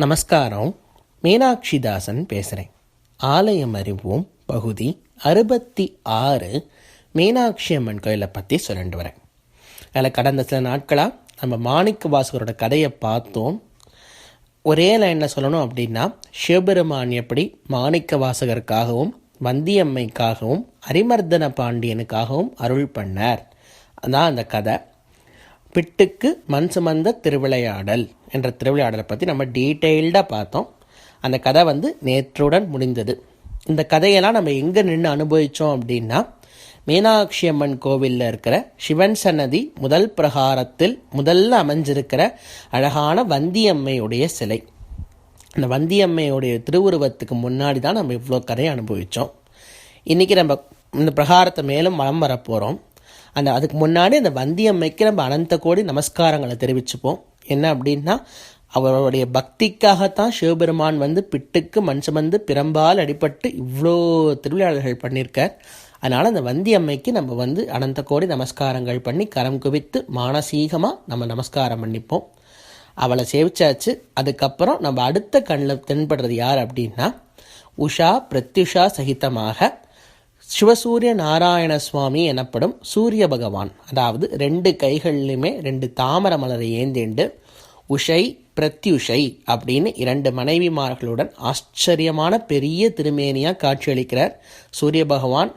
நமஸ்காரம். மீனாட்சிதாசன் பேசுகிறேன். ஆலயம் அறிவோம் பகுதி 66 மீனாட்சி அம்மன் கோயிலை பற்றி சொல்லிட்டு வரேன். அதில் கடந்த சில நாட்களாக நம்ம மாணிக்க வாசகரோட கதையை பார்த்தோம். ஒரே லைனில் சொல்லணும் அப்படின்னா, சிவபெருமான் எப்படி மாணிக்க வாசகருக்காகவும் வந்தியம்மைக்காகவும் அரிமர்தன பாண்டியனுக்காகவும் அருள் பண்ணார், அதான் அந்த கதை. பிட்டுக்கு மண் சுமந்த திருவிளையாடல் என்ற திருவிளையாடலை பற்றி நம்ம டீட்டெயில்டாக பார்த்தோம். அந்த கதை நேற்றுடன் முடிந்தது. இந்த கதையெல்லாம் நம்ம எங்கே நின்று அனுபவித்தோம் அப்படின்னா, மீனாட்சி அம்மன் கோவிலில் இருக்கிற சிவன் சன்னதி முதல் பிரகாரத்தில் முதல்ல அமைஞ்சிருக்கிற அழகான வந்தியம்மையுடைய சிலை. அந்த வந்தியம்மையுடைய திருவுருவத்துக்கு முன்னாடி தான் நம்ம இவ்வளோ கதையை அனுபவித்தோம். இன்றைக்கி நம்ம இந்த பிரகாரத்தை மேலும் வலம் வரப்போகிறோம். அதுக்கு முன்னாடி அந்த வந்தியம்மைக்கு நம்ம அனந்த கோடி நமஸ்காரங்களை தெரிவிச்சுப்போம். என்ன அப்படின்னா, அவருடைய பக்திக்காகத்தான் சிவபெருமான் பிட்டுக்கு மண் சுமந்து பிரம்பால் அடிபட்டு இவ்வளோ திருவிளையாடல்கள் பண்ணியிருக்கார். அதனால் அந்த வந்தியம்மைக்கு நம்ம அனந்த கோடி நமஸ்காரங்கள் பண்ணி கரம் குவித்து மானசீகமாக நம்ம நமஸ்காரம் பண்ணிப்போம். அவளை சேவிச்சாச்சு. அதுக்கப்புறம் நம்ம அடுத்த கண்ணில் தென்படுறது யார் அப்படின்னா, உஷா பிரத்யுஷா சகிதமாக சிவசூரிய நாராயண சுவாமி எனப்படும் சூரிய பகவான், அதாவது 2 கைகள்லையுமே 2 தாமரை மலரை ஏந்திண்டு உஷை பிரத்யுஷை அப்படின்னு 2 மனைவிமார்களுடன் ஆச்சரியமான பெரிய திருமேனியாக காட்சியளிக்கிறார் சூரிய பகவான்.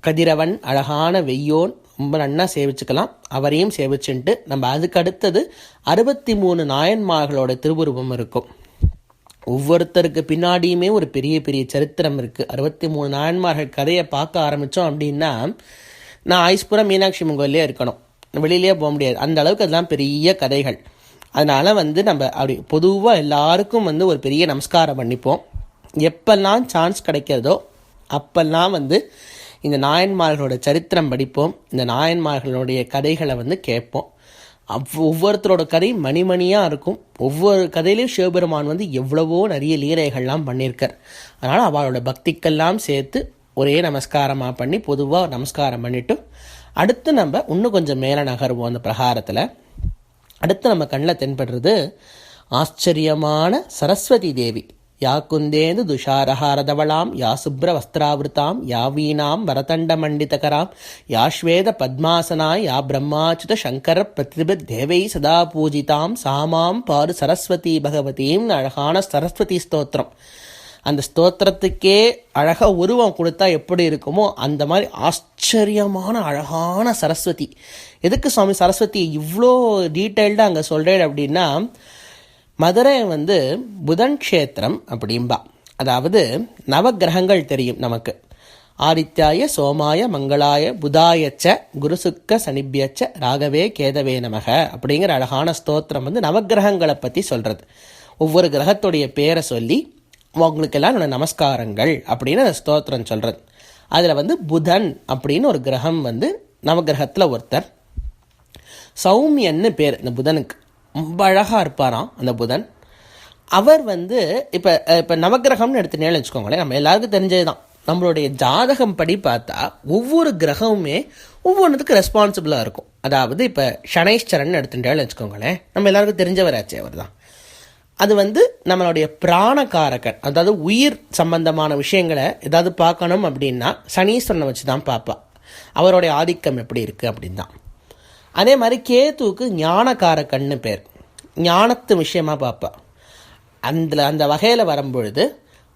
கதிரவன், அழகான வெய்யோன் ரொம்ப நன்னா சேவிச்சுக்கலாம். அவரையும் சேவிச்சுட்டு நம்ம அதுக்கு அடுத்தது 63 நாயன்மார்களோட திருவுருவம் இருக்கும். ஒவ்வொருத்தருக்கு பின்னாடியுமே ஒரு பெரிய பெரிய சரித்திரம் இருக்குது. 63 நாயன்மார்கள் கதையை பார்க்க ஆரம்பித்தோம் அப்படின்னா, நான் ஐஸ்புரம் மீனாட்சி அம்மன் கோயிலே இருக்கணும், வெளியிலே போக முடியாது. அந்த அளவுக்கு அதெல்லாம் பெரிய கதைகள். அதனால் நம்ம அப்படி பொதுவாக எல்லாருக்கும் ஒரு பெரிய நமஸ்காரம் பண்ணிப்போம். எப்பெல்லாம் சான்ஸ் கிடைக்கிறதோ அப்பெல்லாம் இந்த நாயன்மார்களோட சரித்திரம் படிப்போம். இந்த நாயன்மார்களுடைய கதைகளை கேட்போம். ஒவ்வொருத்தரோட கதை மணிமணியாக இருக்கும். ஒவ்வொரு கதையிலையும் சிவபெருமான் எவ்வளவோ நிறைய லீலைகள்லாம் பண்ணியிருக்கார். அதனால் அவளோட பக்திக்கெல்லாம் சேர்த்து ஒரே நமஸ்காரமாக பண்ணி பொதுவாக நமஸ்காரம் பண்ணிவிட்டு அடுத்து நம்ம இன்னும் கொஞ்சம் மேலே நகருவோம். அந்த பிரகாரத்தில் அடுத்து நம்ம கண்ணில் தென்படுறது ஆச்சரியமான சரஸ்வதி தேவி. யா குந்தேந்து துஷாரஹாரதவளாம், யா சுப்ர வஸ்திராவிருத்தாம், யா வீணாம் வரதண்ட மண்டிதகராம், யா ஸ்வேத பத்மாசனாய், யா பிரம்மாச்சுத சங்கர பிரதிப தேவை சதா பூஜிதாம், சாமாம் பாரு சரஸ்வதி பகவதியும் அழகான சரஸ்வதி ஸ்தோத்திரம். அந்த ஸ்தோத்திரத்துக்கே அழகாக உருவம் கொடுத்தா எப்படி இருக்குமோ அந்த மாதிரி ஆச்சரியமான அழகான சரஸ்வதி. எதுக்கு சுவாமி சரஸ்வதி இவ்வளோ டீட்டெயில்டாக அங்கே சொல்கிறேன் அப்படின்னா, மதுரை புதன் க்ஷேத்திரம் அப்படின்பா. அதாவது நவகிரகங்கள் தெரியும் நமக்கு. ஆதித்யாய சோமாய மங்களாய புதாயச்ச குருசுக்க சனிபியச்ச ராகவே கேதவே நமக அப்படிங்கிற அழகான ஸ்தோத்திரம் நவகிரகங்களை பற்றி சொல்கிறது. ஒவ்வொரு கிரகத்துடைய பேரை சொல்லி உங்களுக்கெல்லாம் என்னோட நமஸ்காரங்கள் அப்படின்னு அந்த ஸ்தோத்திரம் சொல்கிறது. அதில் புதன் அப்படின்னு ஒரு கிரகம் நவகிரகத்தில் ஒருத்தர். சௌமியன்னு பேர் இந்த புதனுக்கு. ரொம்ப அழகாக இருப்பாராம் அந்த புதன். அவர் இப்போ நவகிரகம்னு எடுத்துனேன்னு வச்சுக்கோங்களேன், நம்ம எல்லாருக்கும் தெரிஞ்சது தான். நம்மளுடைய ஜாதகம் படி பார்த்தா ஒவ்வொரு கிரகமுமே ஒவ்வொன்றுத்துக்கு ரெஸ்பான்சிபிளாக இருக்கும். அதாவது இப்போ சனைஸ்வரன் எடுத்துட்டேன்னு வச்சுக்கோங்களேன், நம்ம எல்லாருக்கும் தெரிஞ்சவராச்சு அவர் தான். அது நம்மளுடைய பிராணகாரகன், அதாவது உயிர் சம்பந்தமான விஷயங்களை ஏதாவது பார்க்கணும் அப்படின்னா சனீஸ்வரனை வச்சு தான் பார்ப்பா. அவருடைய ஆதிக்கம் எப்படி இருக்குது அப்படின்னு தான். அதே மாதிரி கேத்துவுக்கு ஞானகாரக்கண்ணு பேர், ஞானத்து விஷயமா பார்ப்பா. அந்த வகையில் வரும்பொழுது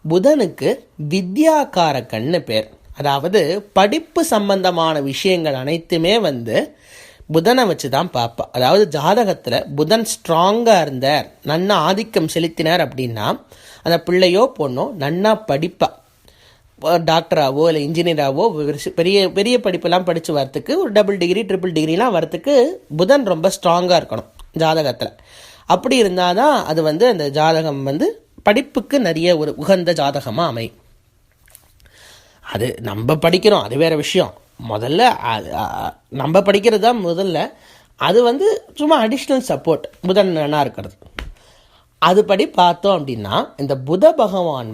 புதனுக்கு வித்யாகாரக்கண்ணு பேர். அதாவது படிப்பு சம்பந்தமான விஷயங்கள் அனைத்துமே புதனை வச்சு தான் பார்ப்பா. அதாவது ஜாதகத்தில் புதன் ஸ்ட்ராங்காக இருந்தார், நன்னா ஆதிக்கம் செலுத்தினார் அப்படின்னா அந்த பிள்ளையோ பொண்ணோ நன்னா படிப்பா. டாக்டராகவோ இல்லை இன்ஜினியராகவோ பெரிய பெரிய படிப்பெல்லாம் படித்து வரத்துக்கு ஒரு டபுள் டிகிரி ட்ரிபிள் டிகிரிலாம் வரத்துக்கு புதன் ரொம்ப ஸ்ட்ராங்காக இருக்கணும் ஜாதகத்தில். அப்படி இருந்தால் தான் அது அந்த ஜாதகம் படிப்புக்கு நிறைய ஒரு உகந்த ஜாதகமாக அமையும். அது நம்ம படிக்கிறோம், அது வேறு விஷயம். முதல்ல நம்ம படிக்கிறது தான் முதல்ல. அது சும்மா அடிஷ்னல் சப்போர்ட் புதன் நல்லா இருக்கிறது. அதுபடி பார்த்தோம் அப்படின்னா இந்த புத பகவான்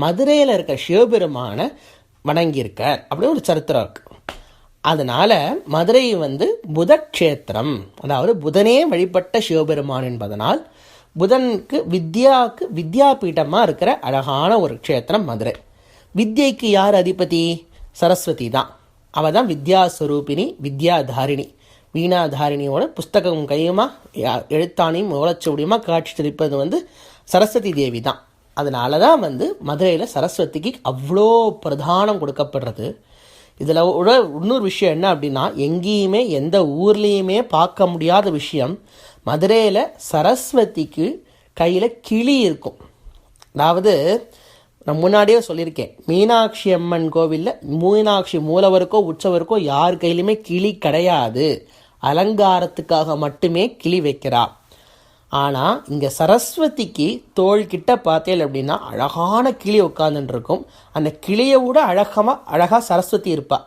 மதுரையில் இருக்க சிவபெருமான வணங்கியிருக்கார் அப்படின்னு ஒரு சரித்திரம் இருக்கு. அதனால் மதுரை புதக்ஷேத்திரம், அதாவது புதனே வழிபட்ட சிவபெருமான் என்பதனால் புதனுக்கு வித்யாவுக்கு வித்யாபீட்டமாக இருக்கிற அழகான ஒரு க்ஷேத்திரம் மதுரை. வித்யைக்கு யார் அதிபதி? சரஸ்வதி தான். அவள் தான் வித்யாஸ்வரூபிணி, வித்யாதாரிணி. வீணாதாரிணியோட புஸ்தகம் கையுமா எழுத்தானையும் ஓலச்சுவடியுமா காட்சி தெளிப்பது வந்து சரஸ்வதி தேவி தான். அதனால தான் வந்து மதுரையில் சரஸ்வதிக்கு அவ்வளோ பிரதானம் கொடுக்கப்படுறது. இதில் இன்னொரு விஷயம் என்ன அப்படின்னா, எங்கேயுமே எந்த ஊர்லேயுமே பார்க்க முடியாத விஷயம், மதுரையில் சரஸ்வதிக்கு கையில் கிளி இருக்கும். அதாவது நான் முன்னாடியே சொல்லியிருக்கேன், மீனாட்சி அம்மன் கோவிலில் மீனாட்சி மூலவருக்கோ உற்சவருக்கோ யார் கையிலுமே கிளி கிடையாது, அலங்காரத்துக்காக மட்டுமே கிளி வைக்கிறா. ஆனால் இங்கே சரஸ்வதிக்கு தோள்கிட்ட பார்த்தேன் அப்படின்னா அழகான கிளி உட்காந்துட்டு இருக்கும். அந்த கிளியை விட அழகாக சரஸ்வதி இருப்பாள்.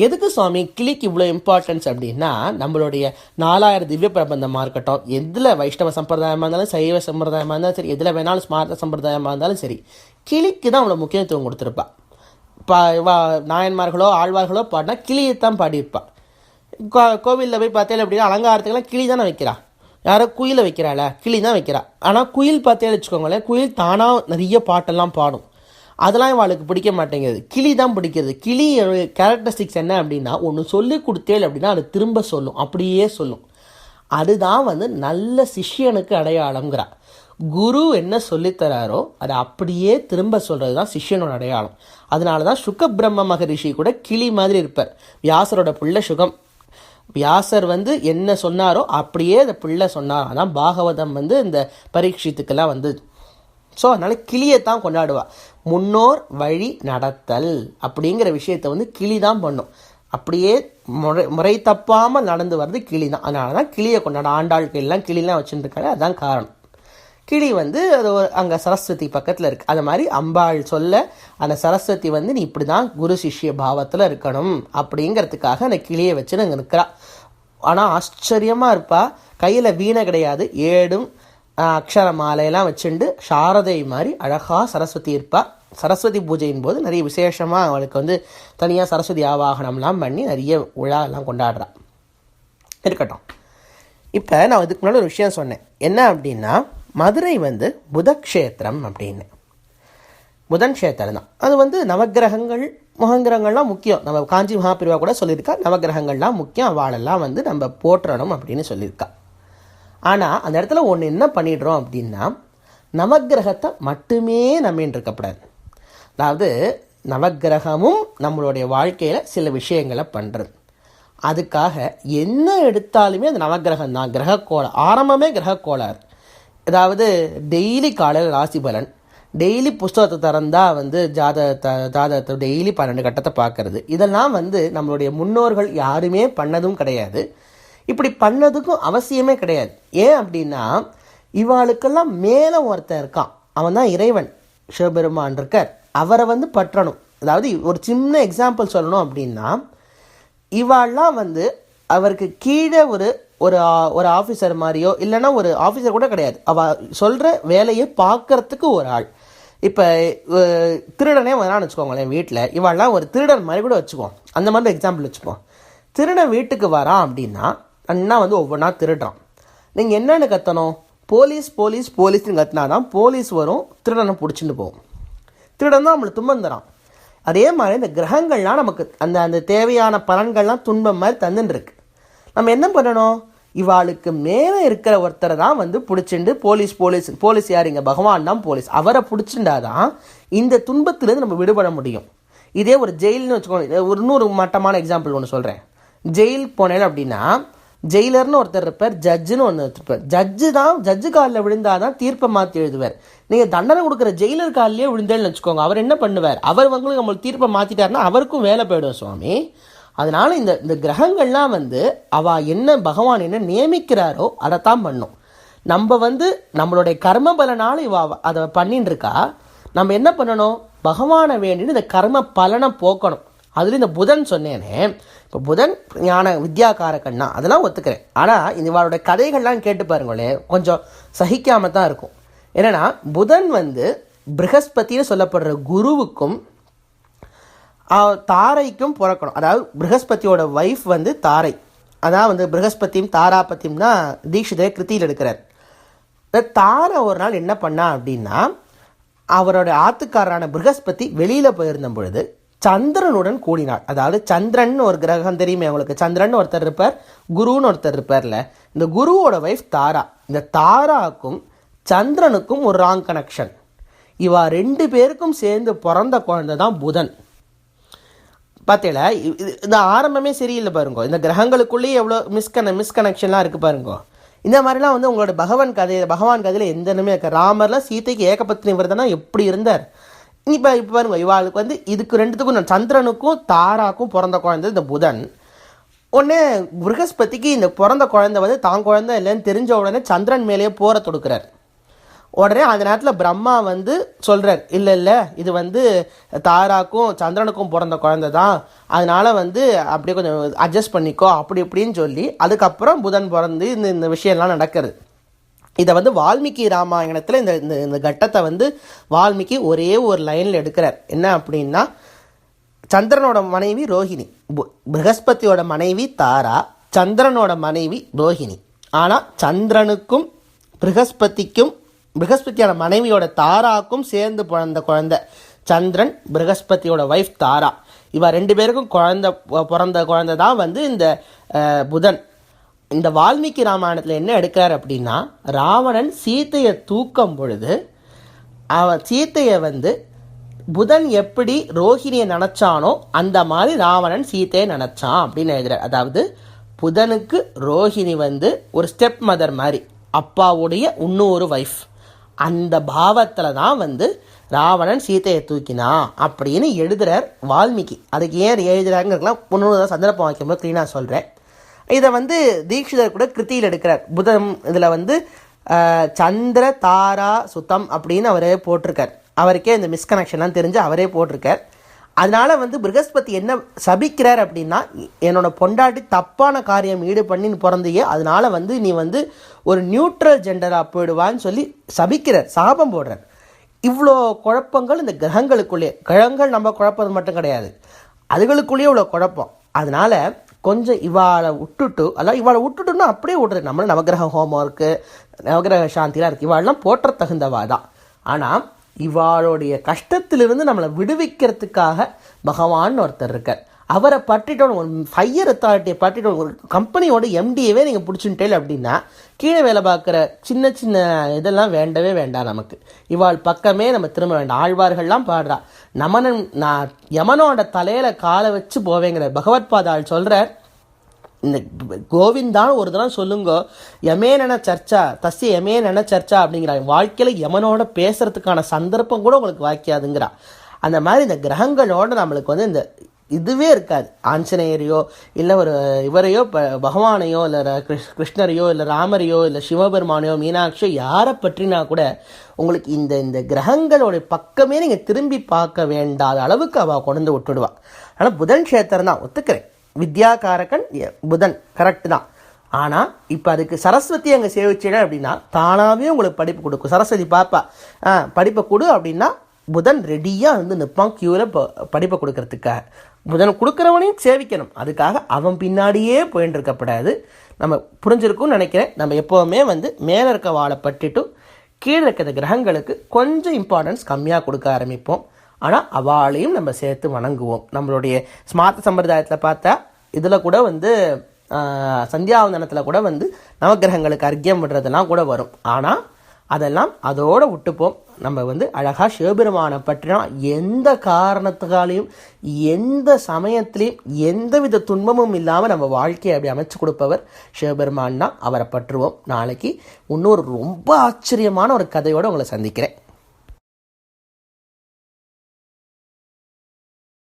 எதுக்கு சுவாமி கிளிக்கு இவ்வளோ இம்பார்ட்டன்ஸ் அப்படின்னா, நம்மளுடைய 4000 திவ்ய பிரபந்தமாக இருக்கட்டும், எதில் வைஷ்ணவ சம்பிரதாயமாக இருந்தாலும் சைவ சம்பிரதாயமாக இருந்தாலும் சரி, எதில் வேணாலும் ஸ்மார்த்த சம்பிரதாயமாக இருந்தாலும் சரி, கிளிக்கு தான் அவ்வளோ முக்கியத்துவம் கொடுத்துருப்பா. நாயன்மார்களோ ஆழ்வார்களோ பாடினா கிளியைத்தான் பாடியிருப்பா. கோவிலில் போய் பார்த்தேன் அப்படின்னா அலங்காரத்துக்கெல்லாம் கிளி தானே வைக்கிறா. யாரோ குயிலை வைக்கிறாள, கிளி தான் வைக்கிறா. ஆனால் குயில் பார்த்தேன்னு வச்சுக்கோங்களேன், குயில் தானாக நிறைய பாட்டெல்லாம் பாடும். அதெல்லாம் இவாளுக்கு பிடிக்க மாட்டேங்குது, கிளி தான் பிடிக்கிறது. கிளி கேரக்டரிஸ்டிக்ஸ் என்ன அப்படின்னா, ஒன்று சொல்லி கொடுத்தேன் அப்படின்னா அது திரும்ப சொல்லும், அப்படியே சொல்லும். அதுதான் வந்து நல்ல சிஷ்யனுக்கு அடையாளங்கிறா. குரு என்ன சொல்லித்தராரோ அதை அப்படியே திரும்ப சொல்கிறது தான் சிஷ்யனோட அடையாளம். அதனால தான் சுகபிரம்ம மகரிஷி கூட கிளி மாதிரி இருப்பார். வியாசரோட பிள்ளை சுகம். வியாசர் வந்து என்ன சொன்னாரோ அப்படியே அந்த பிள்ளை சொன்னார். அதான் பாகவதம் வந்து இந்த பரீட்சித்துக்கெல்லாம் வந்து. ஸோ அதனால் கிளியைத்தான் கொண்டாடுவா. முன்னோர் வழி நடத்தல் அப்படிங்கிற விஷயத்தை வந்து கிளி தான் பண்ணும். அப்படியே முறை தப்பாமல் நடந்து வர்றது கிளி தான். அதனால தான் கிளியை கொண்டாட ஆண்டாள்கெல்லாம் கிளிலாம் வச்சுருக்காரு. அதுதான் காரணம். கிளி வந்து அது அங்கே சரஸ்வதி பக்கத்தில் இருக்குது. அது மாதிரி அம்பாள் சொல்ல அந்த சரஸ்வதி வந்து நீ இப்படி தான் குரு சிஷ்ய பாவத்தில் இருக்கணும் அப்படிங்கிறதுக்காக அந்த கிளியை வச்சு நாங்கள் நிற்கிறா. ஆனால் ஆச்சரியமாக இருப்பா. கையில் வீணை கிடையாது, ஏடும் அக்ஷர மாலையெல்லாம் வச்சுண்டு சாரதை மாதிரி அழகாக சரஸ்வதி இருப்பாள். சரஸ்வதி பூஜையின் போது நிறைய விசேஷமாக அவளுக்கு வந்து தனியாக சரஸ்வதி ஆவாகனம்லாம் பண்ணி நிறைய விழாலாம் கொண்டாடுறா. இருக்கட்டும். இப்போ நான் இதுக்கு முன்னாடி ஒரு விஷயம் சொன்னேன். என்ன அப்படின்னா, மதுரை வந்து புதக்ஷேத்திரம் அப்படின்னு. புதன் க்ஷேத்திரம் தான். அது வந்து நவகிரகங்கள் முகங்கிரகங்கள்லாம் முக்கியம். நம்ம காஞ்சி மகாபிரிவா கூட சொல்லியிருக்கா, நவகிரகங்கள்லாம் முக்கியம், அவளெல்லாம் வந்து நம்ம போற்றணும் அப்படின்னு சொல்லியிருக்கா. ஆனால் அந்த இடத்துல ஒன்று என்ன பண்ணிடுறோம் அப்படின்னா, நவகிரகத்தை மட்டுமே நம்பின்னு இருக்கக்கூடாது. அதாவது நவகிரகமும் நம்மளுடைய வாழ்க்கையில் சில விஷயங்களை பண்ணுறது. அதுக்காக என்ன எடுத்தாலுமே அது நவகிரகம் தான். கிரகக்கோளம் ஆரம்பமே கிரகக்கோளாறு. அதாவது டெய்லி காலையில் ராசி பலன், டெய்லி புஸ்தகத்தை திறந்தால் வந்து ஜாதகத்தை டெய்லி 12 கட்டத்தை பார்க்கறது, இதெல்லாம் வந்து நம்மளுடைய முன்னோர்கள் யாருமே பண்ணதும் கிடையாது. இப்படி பண்ணதுக்கும் அவசியமே கிடையாது. ஏன் அப்படின்னா, இவாளுக்கெல்லாம் மேலே ஒருத்தன் இருக்கான், அவன் தான் இறைவன் சிவபெருமான் இருக்கார், அவரை வந்து பற்றணும். அதாவது ஒரு சின்ன எக்ஸாம்பிள் சொல்லணும் அப்படின்னா, இவாள்லாம் வந்து அவருக்கு கீழே ஒரு ஒரு ஆஃபீஸர் மாதிரியோ, இல்லைன்னா ஒரு ஆஃபீஸர் கூட கிடையாது, அவள் சொல்கிற வேலையை பார்க்கறதுக்கு ஒரு ஆள். இப்போ திருடனே வரான்னு வச்சுக்கோங்களேன் வீட்டில், இவாள்லாம் ஒரு திருடன் மாதிரி கூட வச்சுக்குவோம். அந்த மாதிரி எக்ஸாம்பிள் வச்சுப்போம். திருடன் வீட்டுக்கு வரான் அப்படின்னா அண்ணா வந்து ஒவ்வொன்றா திருடுறான். நீங்கள் என்னென்னு கத்தணும்? போலீஸ் போலீஸ் போலீஸ்ன்னு கத்தினா தான் போலீஸ் வரும், திருடனை பிடிச்சிட்டு போகும். திருடன் தான் நம்மளை துன்பம் தரான். அதே மாதிரி இந்த கிரகங்கள்லாம் நமக்கு அந்த அந்த தேவையான பலன்கள்லாம் துன்பம் மாதிரி தந்துட்டுருக்கு. நம்ம என்ன பண்ணணும்? இவாளுக்கு மேலே இருக்கிற ஒருத்தரை தான் வந்து பிடிச்சிண்டு போலீஸ் யார்? இங்கே பகவான் தான் போலீஸ். அவரை பிடிச்சிண்டாதான் இந்த துன்பத்திலேருந்து நம்ம விடுபட முடியும். இதே ஒரு ஜெயில்னு வச்சுக்கோங்க. ஒரு இன்னொரு மட்டமான எக்ஸாம்பிள் ஒன்று சொல்கிறேன். ஜெயில் போனேன் அப்படின்னா ஜெயிலர்னு ஒருத்தர் இருப்பார், ஜட்ஜுன்னு ஒன்று இருப்பார். ஜட்ஜு காலில் விழுந்தாதான் தீர்ப்பை மாற்றி எழுதுவார். நீங்கள் தண்டனை கொடுக்குற ஜெயிலர் காலிலே விழுந்தேன்னு வச்சுக்கோங்க, அவர் என்ன பண்ணுவார்? அவர் வந்து நம்மளுக்கு தீர்ப்பை மாற்றிட்டாருன்னா அவருக்கும் வேலை போயிடும் சுவாமி. அதனால இந்த கிரகங்கள்லாம் வந்து என்ன பகவான் என்ன நியமிக்கிறாரோ அதைத்தான் பண்ணும். நம்ம வந்து நம்மளுடைய கர்ம பலனால அதை பண்ணிட்டு இருக்கா. நம்ம என்ன பண்ணணும்? பகவானை வேண்டின்னு இந்த கர்ம பலனை போக்கணும். அதுல இந்த புதன் சொன்னேனே, இப்போ புதன் ஞான வித்யாகாரகன்னா அதெல்லாம் ஒத்துக்கிறேன். ஆனால் இவளுடைய கதைகள்லாம் கேட்டு பாருங்களேன், கொஞ்சம் சகிக்காம தான் இருக்கும். என்னன்னா, புதன் வந்து ப்ரஹஸ்பதினு சொல்லப்படுற குருவுக்கும் தாரைக்கும் பிறக்கணும். அதாவது ப்ரஹஸ்பதியோட ஒய்ஃப் வந்து தாரை. அதான் வந்து ப்ரஹஸ்பதியும் தாராபத்தியம்னா தீட்சிதரை கிருத்தியில் எடுக்கிறார். தாரா ஒரு நாள் என்ன பண்ணா அப்படின்னா, அவரோட ஆத்துக்காரரான ப்ரகஸ்பதி வெளியில் போயிருந்த பொழுது சந்திரனுடன் கூடினார். அதாவது சந்திரன் ஒரு கிரகம் தெரியுமே உங்களுக்கு, சந்திரன் ஒருத்தர் இருப்பார், குருன்னு ஒருத்தர் இருப்பார்ல. இந்த குருவோட வைஃப் தாரா. இந்த தாராக்கும் சந்திரனுக்கும் ஒரு ராங் கனெக்ஷன். இவா 2 பேருக்கும் சேர்ந்து பிறந்த குழந்தை தான் புதன். பார்த்தீங்களா, இந்த ஆரம்பமே சரியில்லை பாருங்க. இந்த கிரகங்களுக்குள்ளேயே எவ்வளோ மிஸ்கனெக்ஷன்லாம் இருக்குது பாருங்க. இந்த மாதிரிலாம் வந்து உங்களோட பகவான் கதையில் எந்தனுமே இருக்க. ராமர்லாம் சீதைக்கு ஏகபத்னி விரதனா எப்படி இருந்தார். இப்போ பாருங்க, இவாளுக்கு வந்து இதுக்கு 2த்துக்கும் சந்திரனுக்கும் தாராக்கும் பிறந்த குழந்தை இந்த புதன். உடனே ப்ரகஸ்பதிக்கு இந்த பிறந்த குழந்தை வந்து தான் குழந்தை இல்லைன்னு தெரிஞ்ச உடனே சந்திரன் மேலேயே போரை தொடுக்கிறார். உடனே அந்த நேரத்தில் பிரம்மா வந்து சொல்கிறார், இல்லை இது வந்து தாராக்கும் சந்திரனுக்கும் பிறந்த குழந்தை தான், அதனால் வந்து அப்படியே கொஞ்சம் அட்ஜஸ்ட் பண்ணிக்கோ அப்படி இப்படின்னு சொல்லி அதுக்கப்புறம் புதன் பிறந்து இந்த விஷயம்லாம் நடக்கிறது. இதை வந்து வால்மீகி ராமாயணத்தில் இந்த கட்டத்தை வந்து வால்மீகி ஒரே ஒரு லைனில் எடுக்கிறார். என்ன அப்படின்னா, சந்திரனோட மனைவி ரோஹிணி, ப்ரகஸ்பதியோட மனைவி தாரா, சந்திரனோட மனைவி ரோஹிணி. ஆனால் சந்திரனுக்கும் ப்ரகஸ்பதியோட மனைவியோட தாராக்கும் சேர்ந்து பிறந்த குழந்தை சந்திரன், ப்ரகஸ்பதியோட வைஃப் தாரா. இவ 2 பேருக்கும் பிறந்த குழந்தை தான் வந்து இந்த புதன். இந்த வால்மீகி ராமாயணத்தில் என்ன எடுக்கிறார் அப்படின்னா, ராவணன் சீத்தையை தூக்கும் பொழுது சீத்தையை வந்து புதன் எப்படி ரோஹிணியை நினச்சானோ அந்த மாதிரி ராவணன் சீத்தையை நினச்சான் அப்படின்னு எழுதுறார். அதாவது புதனுக்கு ரோஹிணி வந்து ஒரு ஸ்டெப் மதர் மாதிரி, அப்பாவுடைய இன்னொரு வைஃப். அந்த பாவத்தில் தான் வந்து ராவணன் சீத்தையை தூக்கினா அப்படின்னு எழுதுறார் வால்மீகி. அதுக்கு ஏன் எழுதுறாருங்கிறதுலாம் இன்னொரு சந்தர்ப்பம் வைக்கும்போது க்ளீனாக சொல்கிறேன். இதை வந்து தீட்சிதர் கூட கிருத்தியில் எடுக்கிறார். புதன் இதில் வந்து சந்திர தாரா சுத்தம் அப்படின்னு அவரே போட்டிருக்கார். அவருக்கே இந்த மிஸ்கனெக்ஷன்லாம் தெரிஞ்சு அவரே போட்டிருக்கார். அதனால் வந்து ப்ரகஸ்பதி என்ன சபிக்கிறார் அப்படின்னா, என்னோட பொண்டாட்டி தப்பான காரியம் பண்ணி பிறந்தையே, அதனால் வந்து நீ வந்து ஒரு நியூட்ரல் ஜெண்டராக போயிடுவான்னு சொல்லி சபிக்கிறார், சாபம் போடுறார். இவ்வளோ குழப்பங்கள் இந்த கிரகங்கள் நம்ம குழப்பது மட்டும் கிடையாது, அதுகளுக்குள்ளேயே இவ்வளோ குழப்பம். அதனால் கொஞ்சம் இவாளை விட்டுட்டுன்னா அப்படியே விட்டுறது. நம்மள நவகிரக ஹோமம் இருக்குது, நவகிரக சாந்திலாம் இருக்குது, இவாளெலாம் போற்ற தகுந்தவா தான். ஆனால் இவாளுடைய கஷ்டத்திலிருந்து நம்மளை விடுவிக்கிறதுக்காக பகவான் ஒருத்தர் இருக்கார். அவரை பற்றிட்டோம், ஒரு ஹையர் அத்தாரிட்டியை பற்றிட்டோம், ஒரு கம்பெனியோட எம்டியவே நீங்கள் பிடிச்சுட்டேன் அப்படின்னா கீழே வேலை பார்க்குற சின்ன சின்ன இதெல்லாம் வேண்டவே வேண்டாம். நமக்கு இவாள் பக்கமே நம்ம திரும்ப வேண்டாம். ஆழ்வார்கள்லாம் பாடுறா, நான் யமனோட தலையில் காலை வச்சு போவேங்கிற பகவத்பாதாள் சொல்கிறார். இந்த கோவிந்தான்னு ஒரு தடவை சொல்லுங்க, யமேனன சர்ச்சா தஸ்ய யமேனன சர்ச்சா அப்படிங்கிறா. வாழ்க்கையில் யமனோட பேசுறதுக்கான சந்தர்ப்பம் கூட உங்களுக்கு வாய்க்காதுங்கிறா. அந்த மாதிரி இந்த கிரகங்களோட நம்மளுக்கு வந்து இந்த இதுவே இருக்காது. ஆஞ்சநேயரையோ இல்லை ஒரு இவரையோ பகவானையோ இல்லை கிருஷ்ணரையோ இல்லை ராமரையோ இல்லை சிவபெருமானையோ மீனாட்சியோ யாரை பற்றினா கூட உங்களுக்கு இந்த கிரகங்களோட பக்கமே நீங்கள் திரும்பி பார்க்க வேண்டாத அளவுக்கு அவள் கொண்டு விட்டுடுவாள். ஆனால் புதன் க்ஷேத்திரம் தான் ஒத்துக்கிறேன், வித்யாகாரகன் புதன் கரெக்டு தான். ஆனால் இப்போ அதுக்கு சரஸ்வதி அங்கே சேவிச்சிட அப்படின்னா தானாகவே உங்களுக்கு படிப்பு கொடுக்கும். சரஸ்வதி பாப்பா படிப்பை கொடு அப்படின்னா புதன் ரெடியாக வந்து நிற்பான் கியூவில் படிப்பை கொடுக்கறதுக்காக. புதன் கொடுக்குறவனையும் சேவிக்கணும், அதுக்காக அவன் பின்னாடியே போயின்னு இருக்கப்படாது. நம்ம புரிஞ்சிருக்கும்னு நினைக்கிறேன். நம்ம எப்போவுமே வந்து மேலே இருக்க வாழை பற்றிட்டு கீழே இருக்கிற கிரகங்களுக்கு கொஞ்சம் இம்பார்ட்டன்ஸ் கம்மியாக கொடுக்க ஆரம்பிப்போம். ஆனால் அவளையும் நம்ம சேர்த்து வணங்குவோம். நம்மளுடைய ஸ்மார்த்த சம்பிரதாயத்தில் பார்த்தா இதில் கூட வந்து சந்தியாவந்தனத்தில் கூட வந்து நவகிரகங்களுக்கு அர்க்கியம் விடுறதுலாம் கூட வரும். ஆனால் அதெல்லாம் அதோடு விட்டுப்போம். நம்ம வந்து அழகாக சிவபெருமானை பற்றினா எந்த காரணத்துக்காலையும் எந்த சமயத்திலையும் எந்தவித துன்பமும் இல்லாமல் நம்ம வாழ்க்கையை அப்படி அமைச்சு கொடுப்பவர் சிவபெருமான் தான். அவரை பற்றுவோம். நாளைக்கு இன்னொரு ரொம்ப ஆச்சரியமான ஒரு கதையோடு உங்களை சந்திக்கிறேன்.